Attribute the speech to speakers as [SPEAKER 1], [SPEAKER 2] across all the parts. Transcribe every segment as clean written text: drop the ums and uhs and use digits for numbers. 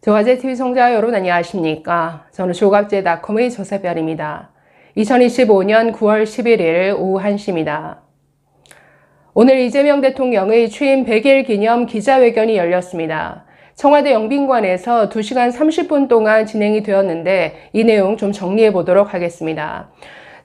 [SPEAKER 1] 조가제TV 시청자 여러분 안녕하십니까? 저는 조갑제닷컴의 조세별입니다. 2025년 9월 11일 오후 1시입니다. 오늘 이재명 대통령의 취임 100일 기념 기자회견이 열렸습니다. 청와대 영빈관에서 2시간 30분 동안 진행이 되었는데 이 내용 좀 정리해 보도록 하겠습니다.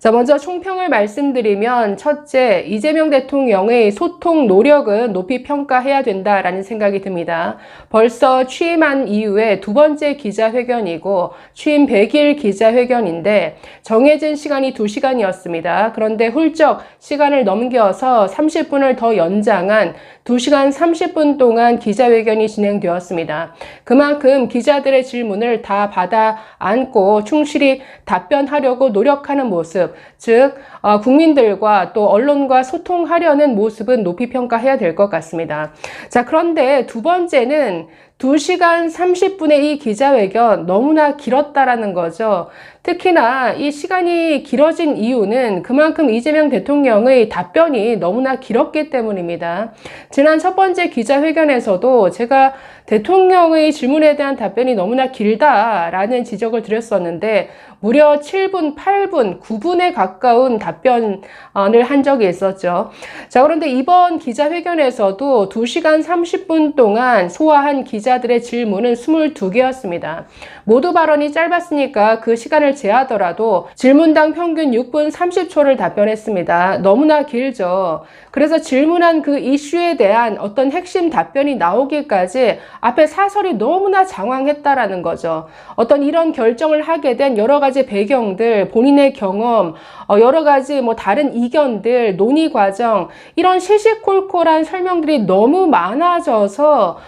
[SPEAKER 1] 자, 먼저 총평을 말씀드리면 첫째, 이재명 대통령의 소통 노력은 높이 평가해야 된다라는 생각이 듭니다. 벌써 취임한 이후에 두 번째 기자회견이고 취임 100일 기자회견인데 정해진 시간이 2시간이었습니다. 그런데 훌쩍 시간을 넘겨서 30분을 더 연장한 2시간 30분 동안 기자회견이 진행되었습니다. 그만큼 기자들의 질문을 다 받아 안고 충실히 답변하려고 노력하는 모습, 즉 국민들과 또 언론과 소통하려는 모습은 높이 평가해야 될 것 같습니다. 자, 그런데 두 번째는 2시간 30분의 이 기자회견 너무나 길었다라는 거죠. 특히나 이 시간이 길어진 이유는 그만큼 이재명 대통령의 답변이 너무나 길었기 때문입니다. 지난 첫 번째 기자회견에서도 제가 대통령의 질문에 대한 답변이 너무나 길다라는 지적을 드렸었는데 무려 7분, 8분, 9분에 가까운 답변을 한 적이 있었죠. 자, 그런데 이번 기자회견에서도 2시간 30분 동안 소화한 기자들의 질문은 22개였습니다. 모두 발언이 짧았으니까 그 시간을 제하더라도 질문당 평균 6분 30초를 답변했습니다. 너무나 길죠. 그래서 질문한 그 이슈에 대한 어떤 핵심 답변이 나오기까지 앞에 사설이 너무나 장황했다라는 거죠. 어떤 이런 결정을 하게 된 여러 가지 배경들, 본인의 경험, 여러 가지 다른 이견들, 논의 과정, 이런 시시콜콜한 설명들이 너무 많아져서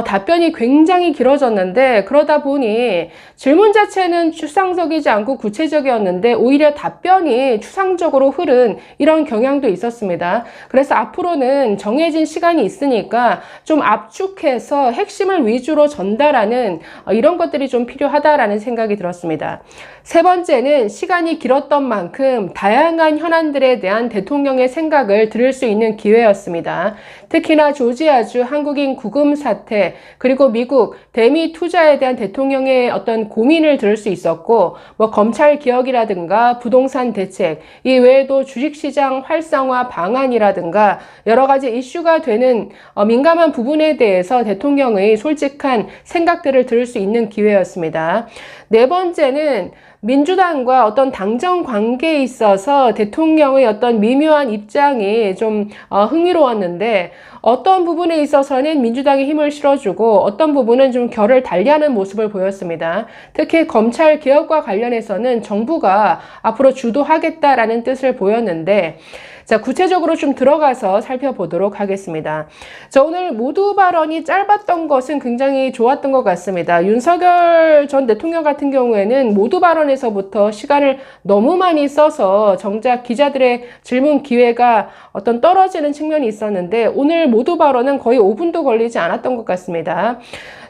[SPEAKER 1] 답변이 굉장히 길어졌는데 그러다 보니 질문 자체는 추상적이지 않고 구체적이었는데 오히려 답변이 추상적으로 흐른 이런 경향도 있었습니다. 그래서 앞으로는 정해진 시간이 있으니까 좀 압축해서 핵심을 위주로 전달하는 이런 것들이 좀 필요하다라는 생각이 들었습니다. 세 번째는 시간이 길었던 만큼 다양한 현안들에 대한 대통령의 생각을 들을 수 있는 기회였습니다. 특히나 조지아주 한국인 구금 사태 그리고 미국 대미 투자에 대한 대통령의 어떤 고민을 들을 수 있었고 검찰 개혁이라든가 부동산 대책 이 외에도 주식시장 활성화 방안이라든가 여러 가지 이슈가 되는 민감한 부분에 대해서 대통령의 솔직한 생각들을 들을 수 있는 기회였습니다. 네 번째는 민주당과 어떤 당정 관계에 있어서 대통령의 어떤 미묘한 입장이 좀 흥미로웠는데 어떤 부분에 있어서는 민주당이 힘을 실어주고 어떤 부분은 좀 결을 달리하는 모습을 보였습니다. 특히 검찰 개혁과 관련해서는 정부가 앞으로 주도하겠다라는 뜻을 보였는데 자, 구체적으로 좀 들어가서 살펴보도록 하겠습니다. 자, 오늘 모두 발언이 짧았던 것은 굉장히 좋았던 것 같습니다. 윤석열 전 대통령 같은 경우에는 모두 발언에서부터 시간을 너무 많이 써서 정작 기자들의 질문 기회가 어떤 떨어지는 측면이 있었는데 오늘 모두 발언은 거의 5분도 걸리지 않았던 것 같습니다.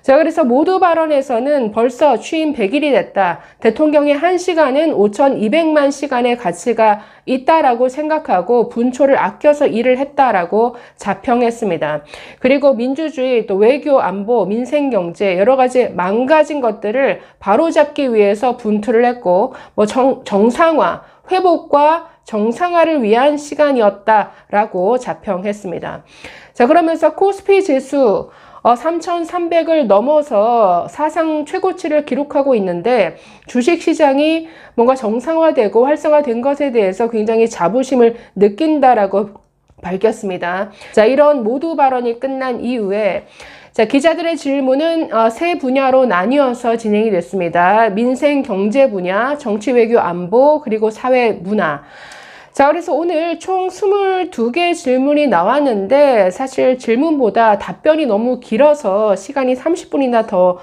[SPEAKER 1] 자, 그래서 모두 발언에서는 벌써 취임 100일이 됐다. 대통령의 1시간은 5,200만 시간의 가치가 있다라고 생각하고 분초를 아껴서 일을 했다라고 자평했습니다. 그리고 민주주의, 또 외교, 안보, 민생, 경제 여러 가지 망가진 것들을 바로잡기 위해서 분투를 했고 정상화, 회복과 정상화를 위한 시간이었다라고 자평했습니다. 자, 그러면서 코스피 지수 3,300을 넘어서 사상 최고치를 기록하고 있는데 주식시장이 뭔가 정상화되고 활성화된 것에 대해서 굉장히 자부심을 느낀다라고 밝혔습니다. 자, 이런 모두 발언이 끝난 이후에 자, 기자들의 질문은 세 분야로 나뉘어서 진행이 됐습니다. 민생, 경제 분야, 정치, 외교, 안보, 그리고 사회, 문화. 자, 그래서 오늘 총 22개 질문이 나왔는데 사실 질문보다 답변이 너무 길어서 시간이 30분이나 더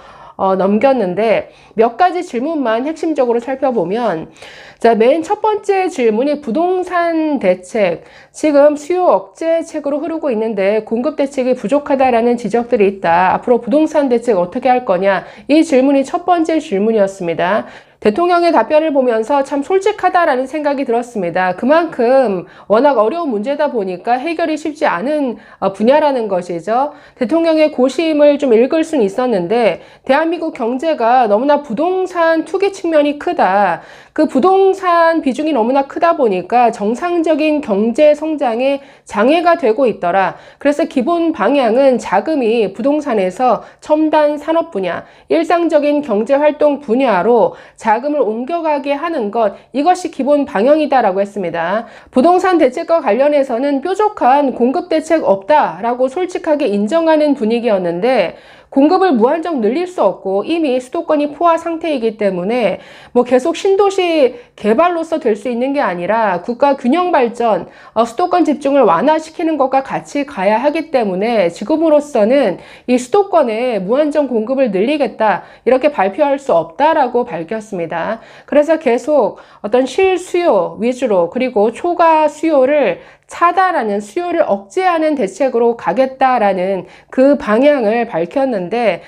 [SPEAKER 1] 넘겼는데 몇 가지 질문만 핵심적으로 살펴보면 자, 맨 첫 번째 질문이 부동산 대책. 지금 수요 억제책으로 흐르고 있는데 공급 대책이 부족하다라는 지적들이 있다. 앞으로 부동산 대책 어떻게 할 거냐? 이 질문이 첫 번째 질문이었습니다. 대통령의 답변을 보면서 참 솔직하다라는 생각이 들었습니다. 그만큼 워낙 어려운 문제다 보니까 해결이 쉽지 않은 분야라는 것이죠. 대통령의 고심을 좀 읽을 수는 있었는데 대한민국 경제가 너무나 부동산 투기 측면이 크다. 그 부동산 비중이 너무나 크다 보니까 정상적인 경제 성장에 장애가 되고 있더라. 그래서 기본 방향은 자금이 부동산에서 첨단 산업 분야, 일상적인 경제활동 분야로 자금을 옮겨가게 하는 것, 이것이 기본 방향이다라고 했습니다. 부동산 대책과 관련해서는 뾰족한 공급 대책 없다라고 솔직하게 인정하는 분위기였는데 공급을 무한정 늘릴 수 없고 이미 수도권이 포화 상태이기 때문에 계속 신도시 개발로서 될 수 있는 게 아니라 국가 균형 발전, 수도권 집중을 완화시키는 것과 같이 가야 하기 때문에 지금으로서는 이 수도권에 무한정 공급을 늘리겠다 이렇게 발표할 수 없다라고 밝혔습니다. 그래서 계속 어떤 실수요 위주로 그리고 초과 수요를 차단하는, 수요를 억제하는 대책으로 가겠다라는 그 방향을 밝혔는데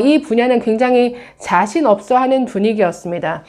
[SPEAKER 1] 이 분야는 굉장히 자신 없어 하는 분위기였습니다.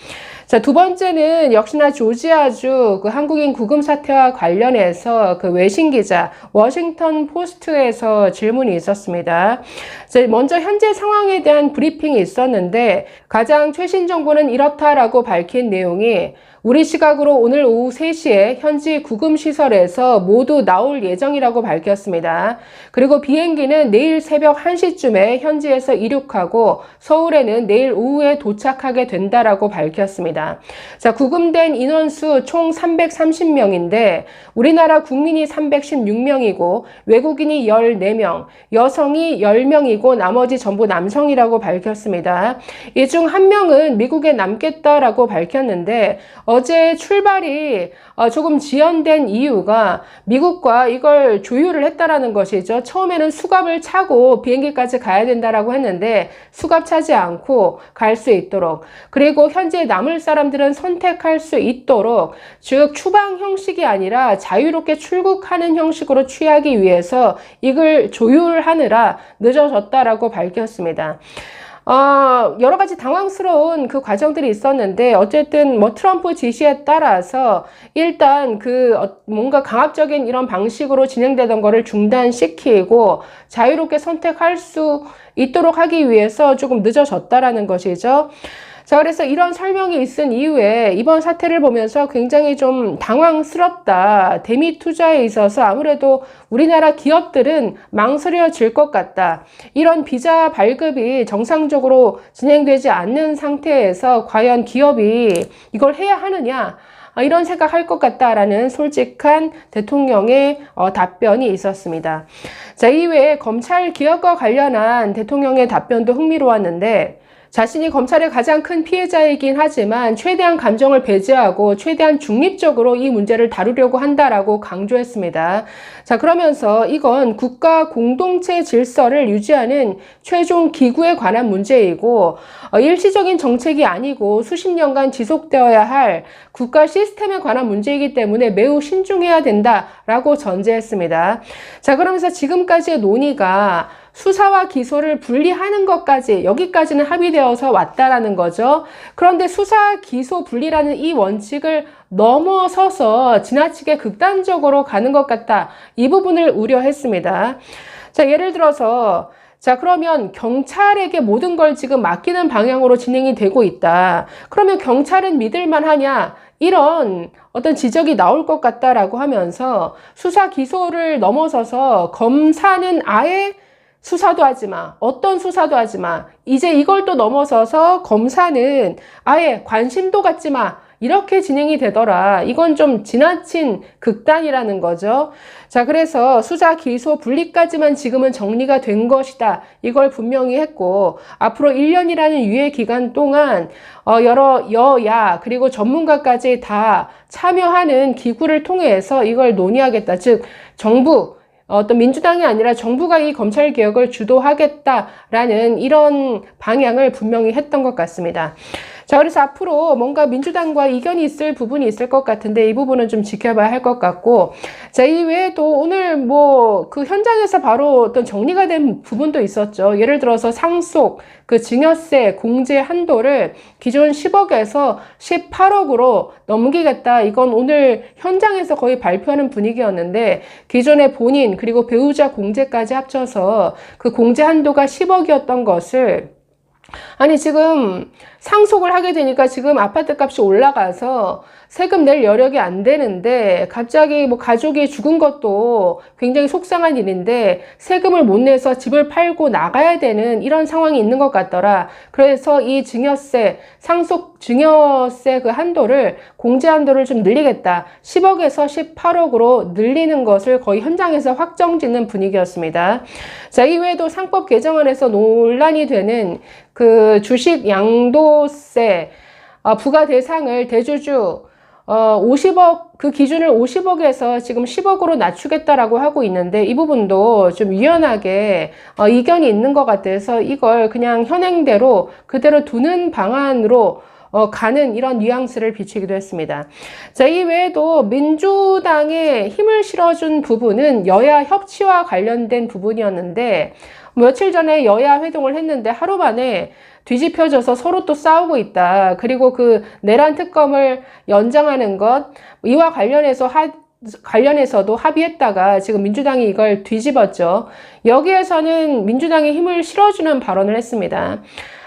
[SPEAKER 1] 자, 두 번째는 역시나 조지아주 그 한국인 구금 사태와 관련해서 그 외신 기자 워싱턴 포스트에서 질문이 있었습니다. 자, 먼저 현재 상황에 대한 브리핑이 있었는데 가장 최신 정보는 이렇다라고 밝힌 내용이 우리 시각으로 오늘 오후 3시에 현지 구금시설에서 모두 나올 예정이라고 밝혔습니다. 그리고 비행기는 내일 새벽 1시쯤에 현지에서 이륙하고 서울에는 내일 오후에 도착하게 된다라고 밝혔습니다. 자, 구금된 인원수 총 330명인데 우리나라 국민이 316명이고 외국인이 14명, 여성이 10명이고 나머지 전부 남성이라고 밝혔습니다. 이 중 한 명은 미국에 남겠다라고 밝혔는데 어제 출발이 조금 지연된 이유가 미국과 이걸 조율을 했다라는 것이죠. 처음에는 수갑을 차고 비행기까지 가야 된다라고 했는데 수갑 차지 않고 갈 수 있도록, 그리고 현재 남을 사람들은 선택할 수 있도록, 즉 추방 형식이 아니라 자유롭게 출국하는 형식으로 취하기 위해서 이걸 조율하느라 늦어졌다라고 밝혔습니다. 여러 가지 당황스러운 그 과정들이 있었는데 어쨌든 트럼프 지시에 따라서 일단 뭔가 강압적인 이런 방식으로 진행되던 거를 중단시키고 자유롭게 선택할 수 있도록 하기 위해서 조금 늦어졌다라는 것이죠. 자, 그래서 이런 설명이 있은 이후에 이번 사태를 보면서 굉장히 좀 당황스럽다. 대미 투자에 있어서 아무래도 우리나라 기업들은 망설여질 것 같다. 이런 비자 발급이 정상적으로 진행되지 않는 상태에서 과연 기업이 이걸 해야 하느냐? 이런 생각할 것 같다라는 솔직한 대통령의 답변이 있었습니다. 자, 이외에 검찰 개혁과 관련한 대통령의 답변도 흥미로웠는데 자신이 검찰의 가장 큰 피해자이긴 하지만 최대한 감정을 배제하고 최대한 중립적으로 이 문제를 다루려고 한다라고 강조했습니다. 자, 그러면서 이건 국가 공동체 질서를 유지하는 최종 기구에 관한 문제이고 일시적인 정책이 아니고 수십 년간 지속되어야 할 국가 시스템에 관한 문제이기 때문에 매우 신중해야 된다라고 전제했습니다. 자, 그러면서 지금까지의 논의가 수사와 기소를 분리하는 것까지, 여기까지는 합의되어서 왔다라는 거죠. 그런데 수사, 기소, 분리라는 이 원칙을 넘어서서 지나치게 극단적으로 가는 것 같다. 이 부분을 우려했습니다. 자, 예를 들어서 그러면 경찰에게 모든 걸 지금 맡기는 방향으로 진행이 되고 있다. 그러면 경찰은 믿을만 하냐? 이런 어떤 지적이 나올 것 같다라고 하면서 수사, 기소를 넘어서서 검사는 아예 수사도 하지 마. 어떤 수사도 하지 마. 이제 이걸 또 넘어서서 검사는 아예 관심도 갖지 마. 이렇게 진행이 되더라. 이건 좀 지나친 극단이라는 거죠. 자, 그래서 수사, 기소, 분리까지만 지금은 정리가 된 것이다. 이걸 분명히 했고 앞으로 1년이라는 유예 기간 동안 여러 여야 그리고 전문가까지 다 참여하는 기구를 통해서 이걸 논의하겠다. 즉 정부, 어떤 민주당이 아니라 정부가 이 검찰 개혁을 주도하겠다라는 이런 방향을 분명히 했던 것 같습니다. 자, 그래서 앞으로 뭔가 민주당과 이견이 있을 부분이 있을 것 같은데 이 부분은 좀 지켜봐야 할 것 같고, 자, 이 외에도 오늘 뭐 그 현장에서 바로 어떤 정리가 된 부분도 있었죠. 예를 들어서 상속, 그 증여세 공제 한도를 기존 10억에서 18억으로 넘기겠다. 이건 오늘 현장에서 거의 발표하는 분위기였는데, 기존의 본인 그리고 배우자 공제까지 합쳐서 그 공제 한도가 10억이었던 것을, 아니 지금 상속을 하게 되니까 지금 아파트 값이 올라가서 세금 낼 여력이 안 되는데, 갑자기 뭐 가족이 죽은 것도 굉장히 속상한 일인데 세금을 못 내서 집을 팔고 나가야 되는 이런 상황이 있는 것 같더라. 그래서 이 증여세, 상속 증여세 그 한도를, 공제 한도를 좀 늘리겠다. 10억에서 18억으로 늘리는 것을 거의 현장에서 확정짓는 분위기였습니다. 자, 이외에도 상법 개정안에서 논란이 되는 그 주식 양도세 부과 대상을 대주주 50억, 그 기준을 50억에서 지금 10억으로 낮추겠다라고 하고 있는데, 이 부분도 좀 유연하게 이견이 있는 것 같아서 이걸 그냥 현행대로 그대로 두는 방안으로 가는 이런 뉘앙스를 비추기도 했습니다. 자, 이 외에도 민주당에 힘을 실어준 부분은 여야 협치와 관련된 부분이었는데, 며칠 전에 여야 회동을 했는데 하루 만에 뒤집혀져서 서로 또 싸우고 있다. 그리고 그 내란 특검을 연장하는 것, 이와 관련해서도 합의했다가 지금 민주당이 이걸 뒤집었죠. 여기에서는 민주당이 힘을 실어주는 발언을 했습니다.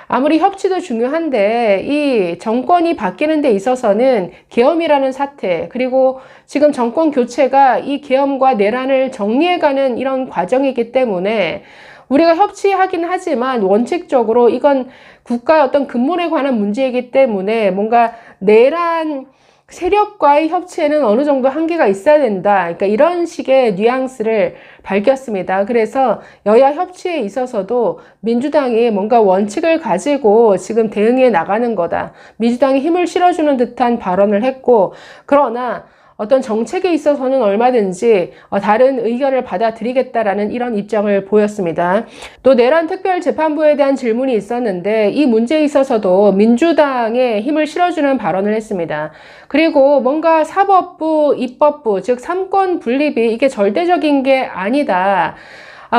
[SPEAKER 1] 아무리 협치도 중요한데 이 정권이 바뀌는 데 있어서는 계엄이라는 사태, 그리고 지금 정권 교체가 이 계엄과 내란을 정리해가는 이런 과정이기 때문에 우리가 협치하긴 하지만 원칙적으로 이건 국가의 어떤 근본에 관한 문제이기 때문에 뭔가 내란 세력과의 협치에는 어느 정도 한계가 있어야 된다. 그러니까 이런 식의 뉘앙스를 밝혔습니다. 그래서 여야 협치에 있어서도 민주당이 뭔가 원칙을 가지고 지금 대응해 나가는 거다. 민주당이 힘을 실어주는 듯한 발언을 했고, 그러나 어떤 정책에 있어서는 얼마든지 다른 의견을 받아들이겠다라는 이런 입장을 보였습니다. 또 내란 특별재판부에 대한 질문이 있었는데 이 문제에 있어서도 민주당에 힘을 실어주는 발언을 했습니다. 그리고 뭔가 사법부, 입법부, 즉 삼권 분립이 이게 절대적인 게 아니다.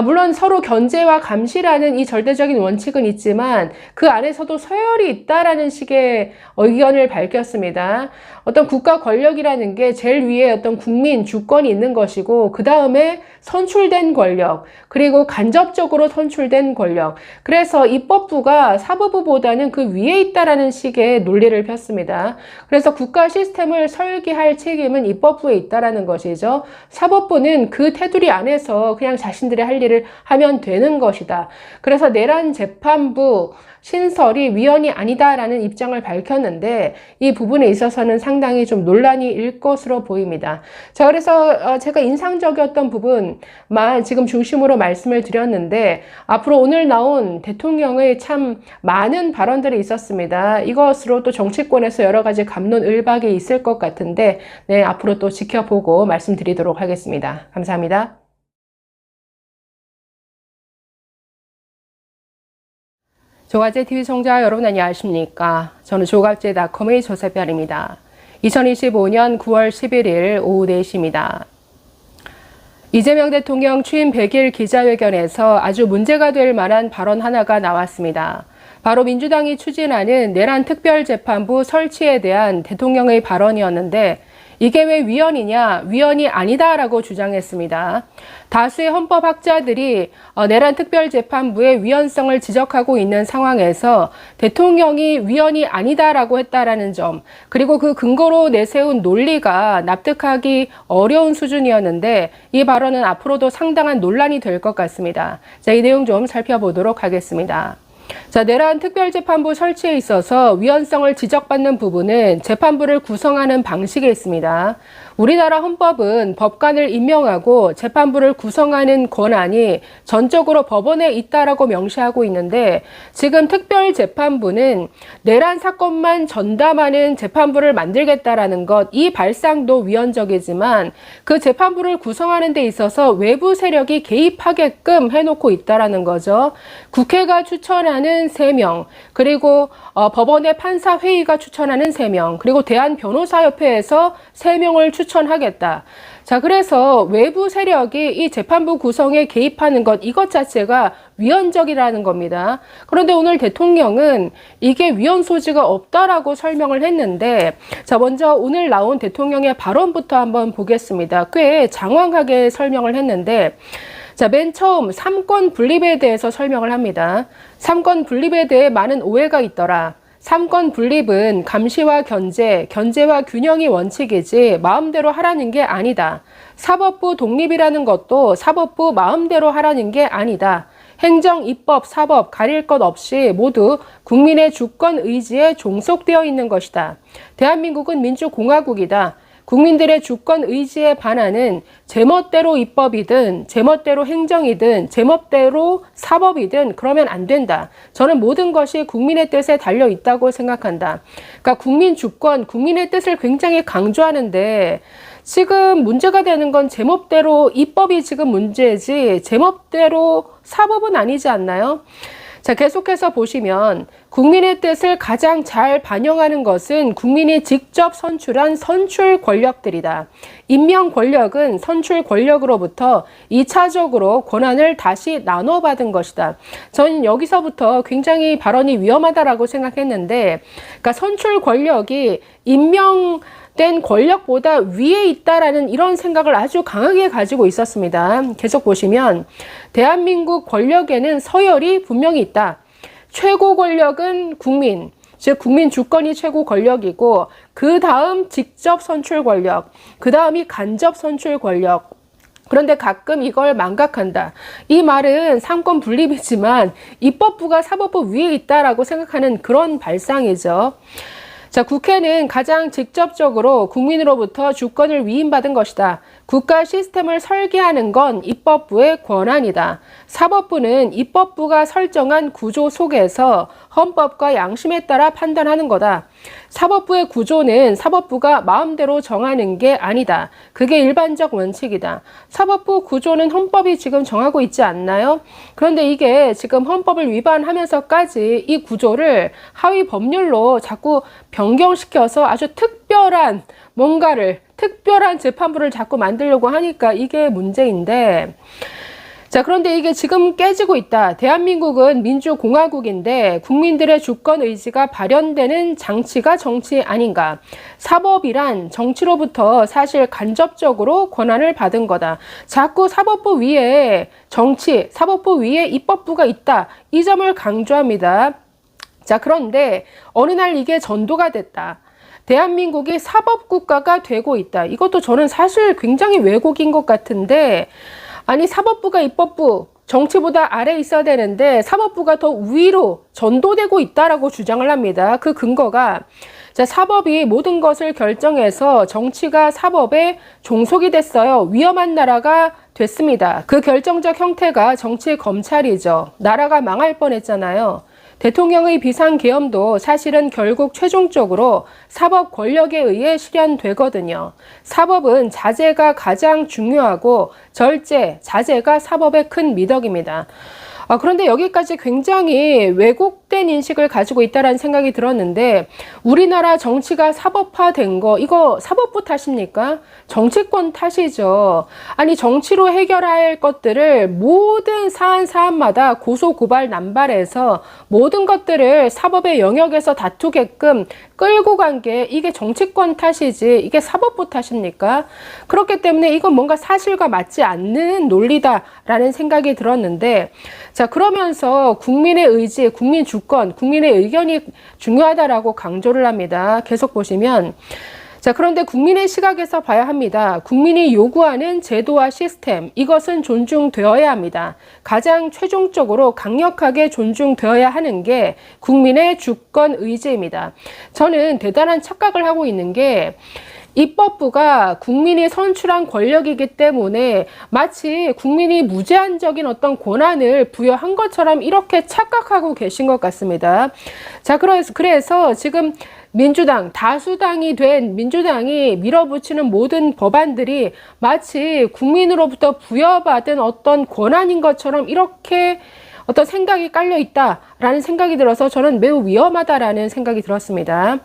[SPEAKER 1] 물론 서로 견제와 감시라는 이 절대적인 원칙은 있지만 그 안에서도 서열이 있다라는 식의 의견을 밝혔습니다. 어떤 국가 권력이라는 게 제일 위에 어떤 국민 주권이 있는 것이고, 그 다음에 선출된 권력, 그리고 간접적으로 선출된 권력. 그래서 입법부가 사법부보다는 그 위에 있다라는 식의 논리를 폈습니다. 그래서 국가 시스템을 설계할 책임은 입법부에 있다라는 것이죠. 사법부는 그 테두리 안에서 그냥 자신들의 할 일을 하면 되는 것이다. 그래서 내란 재판부 신설이 위헌이 아니다라는 입장을 밝혔는데, 이 부분에 있어서는 상당히 좀 논란이 일 것으로 보입니다. 자, 그래서 제가 인상적이었던 부분만 지금 중심으로 말씀을 드렸는데, 앞으로 오늘 나온 대통령의 참 많은 발언들이 있었습니다. 이것으로 또 정치권에서 여러 가지 갑론을박이 있을 것 같은데, 네, 앞으로 또 지켜보고 말씀드리도록 하겠습니다. 감사합니다. 조갑제TV 시청자 여러분 안녕하십니까? 저는 조갑제닷컴의 조세별입니다. 2025년 9월 11일 오후 4시입니다. 이재명 대통령 취임 100일 기자회견에서 아주 문제가 될 만한 발언 하나가 나왔습니다. 바로 민주당이 추진하는 내란 특별재판부 설치에 대한 대통령의 발언이었는데, 이게 왜 위헌이냐? 위헌이 아니다라고 주장했습니다. 다수의 헌법학자들이 내란 특별재판부의 위헌성을 지적하고 있는 상황에서 대통령이 위헌이 아니다라고 했다라는 점, 그리고 그 근거로 내세운 논리가 납득하기 어려운 수준이었는데, 이 발언은 앞으로도 상당한 논란이 될 것 같습니다. 자, 이 내용 좀 살펴보도록 하겠습니다. 자, 내란 특별재판부 설치에 있어서 위헌성을 지적받는 부분은 재판부를 구성하는 방식에 있습니다. 우리나라 헌법은 법관을 임명하고 재판부를 구성하는 권한이 전적으로 법원에 있다라고 명시하고 있는데, 지금 특별재판부는 내란 사건만 전담하는 재판부를 만들겠다라는 것, 이 발상도 위헌적이지만 그 재판부를 구성하는 데 있어서 외부 세력이 개입하게끔 해놓고 있다라는 거죠. 국회가 추천하는 추천하는 3명, 그리고 법원의 판사회의가 추천하는 3명, 그리고 대한변호사협회에서 3명을 추천하겠다. 자, 그래서 외부 세력이 이 재판부 구성에 개입하는 것, 이것 자체가 위헌적이라는 겁니다. 그런데 오늘 대통령은 이게 위헌 소지가 없다라고 설명을 했는데, 자, 먼저 오늘 나온 대통령의 발언부터 한번 보겠습니다. 꽤 장황하게 설명을 했는데, 자, 맨 처음 3권 분립에 대해서 설명을 합니다. 3권 분립에 대해 많은 오해가 있더라. 3권 분립은 감시와 견제와 균형이 원칙이지 마음대로 하라는 게 아니다. 사법부 독립이라는 것도 사법부 마음대로 하라는 게 아니다. 행정, 입법, 사법 가릴 것 없이 모두 국민의 주권 의지에 종속되어 있는 것이다. 대한민국은 민주공화국이다. 국민들의 주권 의지에 반하는 제멋대로 입법이든 제멋대로 행정이든 제멋대로 사법이든 그러면 안 된다. 저는 모든 것이 국민의 뜻에 달려 있다고 생각한다. 그러니까 국민 주권, 국민의 뜻을 굉장히 강조하는데 지금 문제가 되는 건 제멋대로 입법이 지금 문제지 제멋대로 사법은 아니지 않나요? 자, 계속해서 보시면 국민의 뜻을 가장 잘 반영하는 것은 국민이 직접 선출한 선출 권력들이다. 임명 권력은 선출 권력으로부터 2차적으로 권한을 다시 나눠받은 것이다. 저는 여기서부터 굉장히 발언이 위험하다라고 생각했는데, 그러니까 선출 권력이 임명된 권력보다 위에 있다라는 이런 생각을 아주 강하게 가지고 있었습니다. 계속 보시면 대한민국 권력에는 서열이 분명히 있다. 최고 권력은 국민, 즉 국민 주권이 최고 권력이고 그 다음 직접 선출 권력, 그 다음이 간접 선출 권력. 그런데 가끔 이걸 망각한다. 이 말은 3권 분립이지만 입법부가 사법부 위에 있다라고 생각하는 그런 발상이죠. 자, 국회는 가장 직접적으로 국민으로부터 주권을 위임받은 것이다. 국가 시스템을 설계하는 건 입법부의 권한이다. 사법부는 입법부가 설정한 구조 속에서 헌법과 양심에 따라 판단하는 거다. 사법부의 구조는 사법부가 마음대로 정하는 게 아니다. 그게 일반적 원칙이다. 사법부 구조는 헌법이 지금 정하고 있지 않나요? 그런데 이게 지금 헌법을 위반하면서까지 이 구조를 하위 법률로 자꾸 변경시켜서 아주 특별한 특별한 재판부를 자꾸 만들려고 하니까 이게 문제인데, 자, 그런데 이게 지금 깨지고 있다. 대한민국은 민주공화국인데 국민들의 주권 의지가 발현되는 장치가 정치 아닌가. 사법이란 정치로부터 사실 간접적으로 권한을 받은 거다. 자꾸 사법부 위에 사법부 위에 입법부가 있다. 이 점을 강조합니다. 자, 그런데 어느 날 이게 전도가 됐다. 대한민국이 사법국가가 되고 있다. 이것도 저는 사실 굉장히 왜곡인 것 같은데, 아니 사법부가 입법부, 정치보다 아래에 있어야 되는데 사법부가 더 위로 전도되고 있다라고 주장을 합니다. 그 근거가, 자, 사법이 모든 것을 결정해서 정치가 사법에 종속이 됐어요. 위험한 나라가 됐습니다. 그 결정적 형태가 정치의 검찰이죠. 나라가 망할 뻔했잖아요. 대통령의 비상계엄도 사실은 결국 최종적으로 사법 권력에 의해 실현되거든요. 사법은 자제가 가장 중요하고 자제가 사법의 큰 미덕입니다. 그런데 여기까지 굉장히 왜곡된 인식을 가지고 있다는 생각이 들었는데, 우리나라 정치가 사법화된 거, 이거 사법부 탓입니까? 정치권 탓이죠. 아니, 정치로 해결할 것들을 모든 사안마다 고소고발 남발해서 모든 것들을 사법의 영역에서 다투게끔 끌고 간 게 이게 정치권 탓이지 이게 사법부 탓입니까? 그렇기 때문에 이건 뭔가 사실과 맞지 않는 논리다라는 생각이 들었는데, 자, 그러면서 국민의 의지, 국민 주권, 국민의 의견이 중요하다라고 강조를 합니다. 계속 보시면, 자, 그런데 국민의 시각에서 봐야 합니다. 국민이 요구하는 제도와 시스템, 이것은 존중되어야 합니다. 가장 최종적으로 강력하게 존중되어야 하는 게 국민의 주권 의지입니다. 저는 대단한 착각을 하고 있는 게, 입법부가 국민이 선출한 권력이기 때문에 마치 국민이 무제한적인 어떤 권한을 부여한 것처럼 이렇게 착각하고 계신 것 같습니다. 자, 그래서 지금 다수당이 된 민주당이 밀어붙이는 모든 법안들이 마치 국민으로부터 부여받은 어떤 권한인 것처럼 이렇게 어떤 생각이 깔려 있다라는 생각이 들어서 저는 매우 위험하다라는 생각이 들었습니다.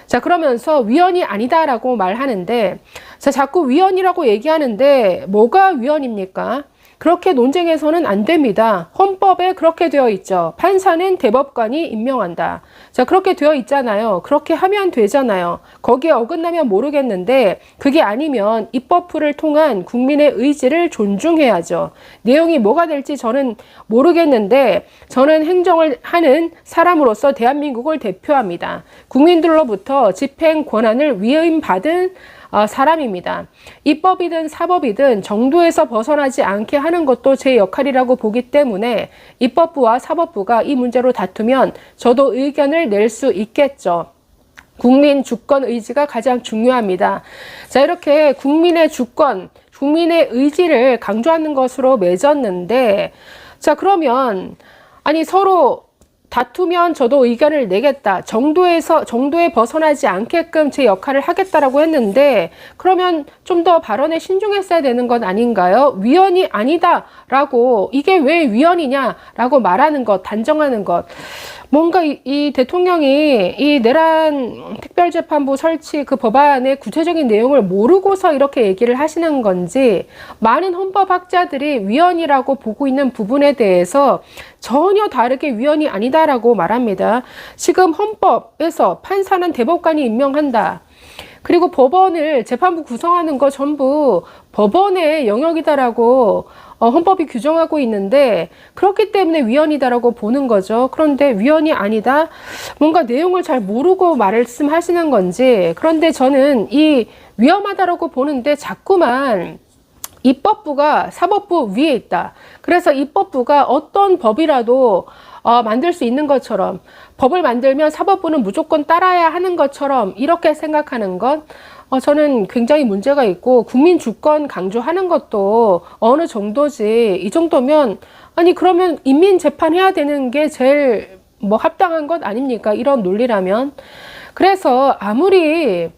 [SPEAKER 1] 자, 그러면서 위헌이 아니다라고 말하는데, 자, 자꾸 위헌이라고 얘기하는데 뭐가 위헌입니까? 그렇게 논쟁해서는 안 됩니다. 헌법에 그렇게 되어 있죠. 판사는 대법관이 임명한다. 자, 그렇게 되어 있잖아요. 그렇게 하면 되잖아요. 거기에 어긋나면 모르겠는데 그게 아니면 입법부를 통한 국민의 의지를 존중해야죠. 내용이 뭐가 될지 저는 모르겠는데 저는 행정을 하는 사람으로서 대한민국을 대표합니다. 국민들로부터 집행 권한을 위임받은 사람입니다. 입법이든 사법이든 정도에서 벗어나지 않게 하는 것도 제 역할이라고 보기 때문에 입법부와 사법부가 이 문제로 다투면 저도 의견을 낼 수 있겠죠. 국민 주권 의지가 가장 중요합니다. 자, 이렇게 국민의 주권, 국민의 의지를 강조하는 것으로 맺었는데, 자, 그러면 아니 서로 다투면 저도 의견을 내겠다. 정도에 벗어나지 않게끔 제 역할을 하겠다라고 했는데, 그러면 좀 더 발언에 신중했어야 되는 건 아닌가요? 위헌이 아니다라고, 이게 왜 위헌이냐라고 말하는 것, 단정하는 것. 뭔가 이 대통령이 이 내란 특별재판부 설치 그 법안의 구체적인 내용을 모르고서 이렇게 얘기를 하시는 건지, 많은 헌법학자들이 위헌이라고 보고 있는 부분에 대해서 전혀 다르게 위헌이 아니다라고 말합니다. 지금 헌법에서 판사는 대법관이 임명한다. 그리고 법원을 재판부 구성하는 거 전부 법원의 영역이다라고 헌법이 규정하고 있는데, 그렇기 때문에 위헌이다라고 보는 거죠. 그런데 위헌이 아니다. 뭔가 내용을 잘 모르고 말씀하시는 건지. 그런데 저는 이 위험하다라고 보는데 자꾸만 입법부가 사법부 위에 있다. 그래서 입법부가 어떤 법이라도 만들 수 있는 것처럼, 법을 만들면 사법부는 무조건 따라야 하는 것처럼 이렇게 생각하는 것, 저는 굉장히 문제가 있고, 국민 주권 강조하는 것도 어느 정도지, 이 정도면 아니 그러면 인민 재판해야 되는 게 제일 뭐 합당한 것 아닙니까? 이런 논리라면. 그래서 아무리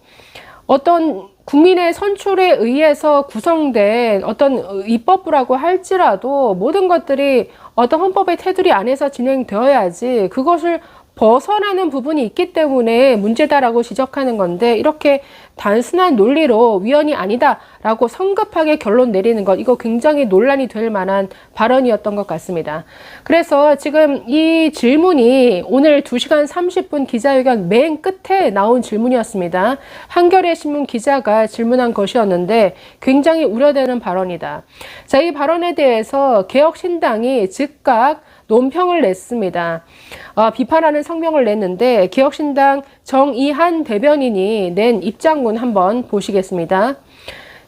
[SPEAKER 1] 어떤 국민의 선출에 의해서 구성된 어떤 입법부라고 할지라도 모든 것들이 어떤 헌법의 테두리 안에서 진행되어야지, 그것을 벗어나는 부분이 있기 때문에 문제다라고 지적하는 건데, 이렇게 단순한 논리로 위헌이 아니다라고 성급하게 결론 내리는 것, 이거 굉장히 논란이 될 만한 발언이었던 것 같습니다. 그래서 지금 이 질문이 오늘 2시간 30분 기자회견 맨 끝에 나온 질문이었습니다. 한겨레 신문 기자가 질문한 것이었는데 굉장히 우려되는 발언이다. 자, 이 발언에 대해서 개혁신당이 즉각 논평을 냈습니다. 비판하는 성명을 냈는데, 개혁신당 정의한 대변인이 낸 입장문 한번 보시겠습니다.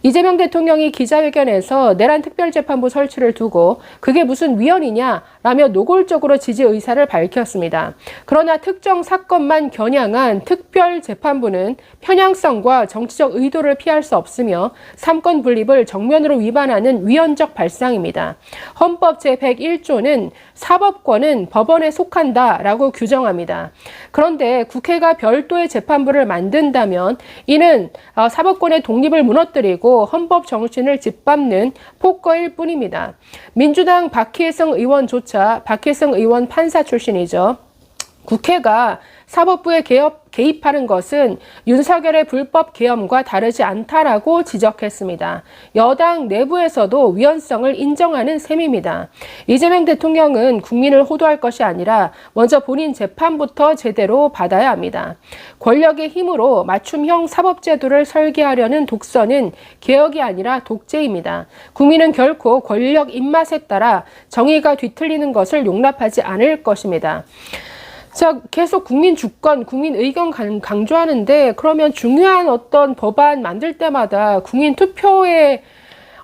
[SPEAKER 1] 이재명 대통령이 기자회견에서 내란 특별재판부 설치를 두고 그게 무슨 위헌이냐라며 노골적으로 지지 의사를 밝혔습니다. 그러나 특정 사건만 겨냥한 특별재판부는 편향성과 정치적 의도를 피할 수 없으며 삼권 분립을 정면으로 위반하는 위헌적 발상입니다. 헌법 제101조는 사법권은 법원에 속한다라고 규정합니다. 그런데 국회가 별도의 재판부를 만든다면 이는 사법권의 독립을 무너뜨리고 헌법 정신을 짓밟는 폭거일 뿐입니다. 민주당 박희성 의원조차, 박희성 의원 판사 출신이죠. 국회가 사법부에 개입하는 것은 윤석열의 불법 계엄과 다르지 않다라고 지적했습니다. 여당 내부에서도 위헌성을 인정하는 셈입니다. 이재명 대통령은 국민을 호도할 것이 아니라 먼저 본인 재판부터 제대로 받아야 합니다. 권력의 힘으로 맞춤형 사법제도를 설계하려는 독선은 개혁이 아니라 독재입니다. 국민은 결코 권력 입맛에 따라 정의가 뒤틀리는 것을 용납하지 않을 것입니다. 자, 계속 국민 주권, 국민 의견 강조하는데, 그러면 중요한 어떤 법안 만들 때마다 국민 투표에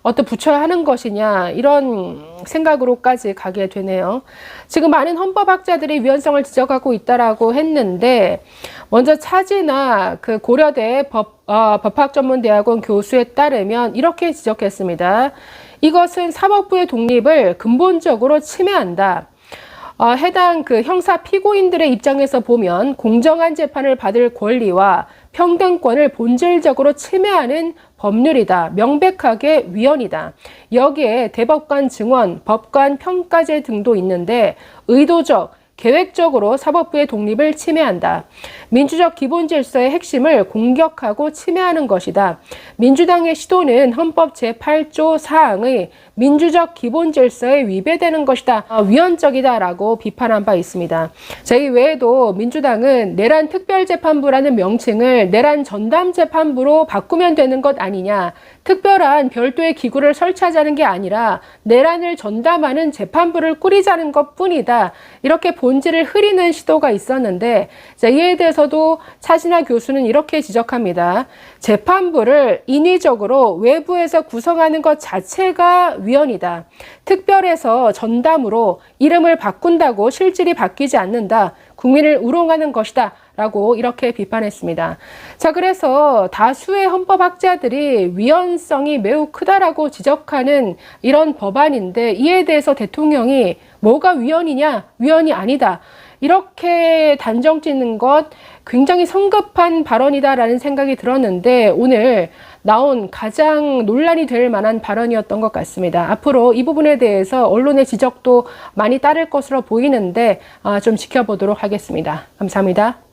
[SPEAKER 1] 붙여야 하는 것이냐, 이런 생각으로까지 가게 되네요. 지금 많은 헌법학자들이 위헌성을 지적하고 있다라고 했는데, 먼저 차지나 그 고려대 법학전문대학원 교수에 따르면 이렇게 지적했습니다. 이것은 사법부의 독립을 근본적으로 침해한다. 해당 그 형사 피고인들의 입장에서 보면 공정한 재판을 받을 권리와 평등권을 본질적으로 침해하는 법률이다. 명백하게 위헌이다. 여기에 대법관 증언, 법관 평가제 등도 있는데 의도적, 계획적으로 사법부의 독립을 침해한다. 민주적 기본 질서의 핵심을 공격하고 침해하는 것이다. 민주당의 시도는 헌법 제8조 사항의 민주적 기본 질서에 위배되는 것이다. 위헌적이다라고 비판한 바 있습니다. 자, 이 외에도 민주당은 내란 특별재판부라는 명칭을 내란 전담재판부로 바꾸면 되는 것 아니냐. 특별한 별도의 기구를 설치하자는 게 아니라 내란을 전담하는 재판부를 꾸리자는 것뿐이다. 이렇게 본질을 흐리는 시도가 있었는데, 자, 이에 대해서도 차신하 교수는 이렇게 지적합니다. 재판부를 인위적으로 외부에서 구성하는 것 자체가 위헌이다. 특별해서 전담으로 이름을 바꾼다고 실질이 바뀌지 않는다. 국민을 우롱하는 것이다. 라고 이렇게 비판했습니다. 자, 그래서 다수의 헌법학자들이 위헌성이 매우 크다라고 지적하는 이런 법안인데, 이에 대해서 대통령이 뭐가 위헌이냐? 위헌이 아니다. 이렇게 단정 짓는 것 굉장히 성급한 발언이다라는 생각이 들었는데, 오늘 나온 가장 논란이 될 만한 발언이었던 것 같습니다. 앞으로 이 부분에 대해서 언론의 지적도 많이 따를 것으로 보이는데 좀 지켜보도록 하겠습니다. 감사합니다.